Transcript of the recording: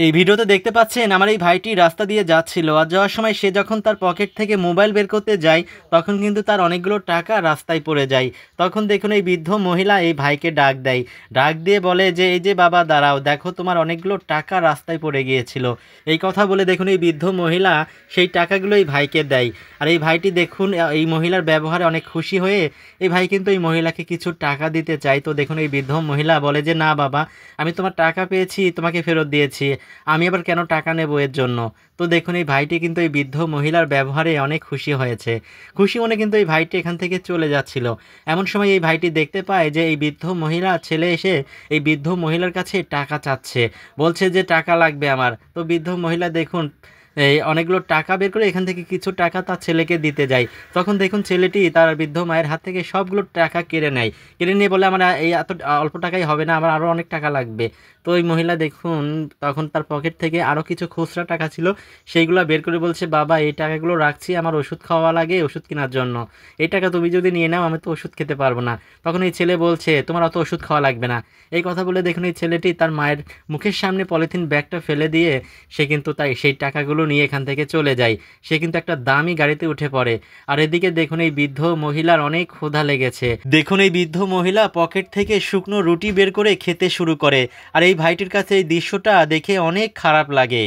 এই ভিডিওতে দেখতে পাচ্ছেন আমার এই ভাইটি রাস্তা দিয়ে যাচ্ছিল আর যাওয়ার সময় সে যখন তার পকেট থেকে মোবাইল বের করতে যায় তখন কিন্তু তার অনেকগুলো টাকা রাস্তায় পড়ে যায়। তখন দেখুন এই বৃদ্ধ মহিলা এই ভাইকে ডাক দেয়, ডাক দিয়ে বলে যে এই যে বাবা দাঁড়াও, দেখো তোমার অনেকগুলো টাকা রাস্তায় পড়ে গিয়েছিল। এই কথা বলে দেখুন এই বৃদ্ধ মহিলা সেই টাকাগুলো এই ভাইকে দেয়। আর এই ভাইটি দেখুন এই মহিলার ব্যবহারে অনেক খুশি হয়ে এই ভাই কিন্তু এই মহিলাকে কিছু টাকা দিতে চায়। তো দেখুন এই বৃদ্ধ মহিলা বলে যে না বাবা, আমি তোমার টাকা পেয়েছি, তোমাকে ফেরত দিয়েছি, আমি আবার কেন টাকা নেব এর জন্য। তো দেখুন এই ভাইটি কিন্তু এই বৃদ্ধ মহিলার ব্যবহারে অনেক খুশি হয়েছে। খুশি মনে কিন্তু এই ভাইটি এখান থেকে চলে যাচ্ছিল। এমন সময় এই ভাইটি দেখতে পায় যে এই বৃদ্ধ মহিলা ছেলে এসে এই বৃদ্ধ মহিলার কাছে টাকা চাচ্ছে, বলছে যে টাকা লাগবে আমার। তো বৃদ্ধ মহিলা দেখুন এই অনেকগুলো টাকা বের করে এখান থেকে কিছু টাকা তার ছেলেকে দিতে যায়। তখন দেখুন ছেলেটি তার বৃদ্ধ মায়ের হাত থেকে সবগুলো টাকা কেড়ে নেয়। কেড়ে নিয়ে বলে আমার এই এত অল্প টাকাই হবে না, আমার আরও অনেক টাকা লাগবে। তো ওই মহিলা দেখুন তখন তার পকেট থেকে আরও কিছু খুচরা টাকা ছিল, সেইগুলো বের করে বলছে বাবা এই টাকাগুলো রাখছি আমার ওষুধ খাওয়া লাগে, ওষুধ কেনার জন্য। এই টাকা তুমি যদি নিয়ে নাও আমি তো ওষুধ খেতে পারবো না। তখন এই ছেলে বলছে তোমার অত ওষুধ খাওয়া লাগবে না। এই কথা বলে দেখুন এই ছেলেটি তার মায়ের মুখের সামনে পলিথিন ব্যাগটা ফেলে দিয়ে সে কিন্তু তাই সেই টাকাগুলো নিয়ে এখান থেকে চলে যায়। সে কিন্তু একটা দামি গাড়িতে উঠে পড়ে। আর এদিকে দেখুন এই বৃদ্ধ মহিলার অনেক ক্ষুধা লেগেছে। দেখুন এই বৃদ্ধ মহিলা পকেট থেকে শুকনো রুটি বের করে খেতে শুরু করে। আর এই ভাইটির কাছে এই দৃশ্যটা দেখে অনেক খারাপ লাগে।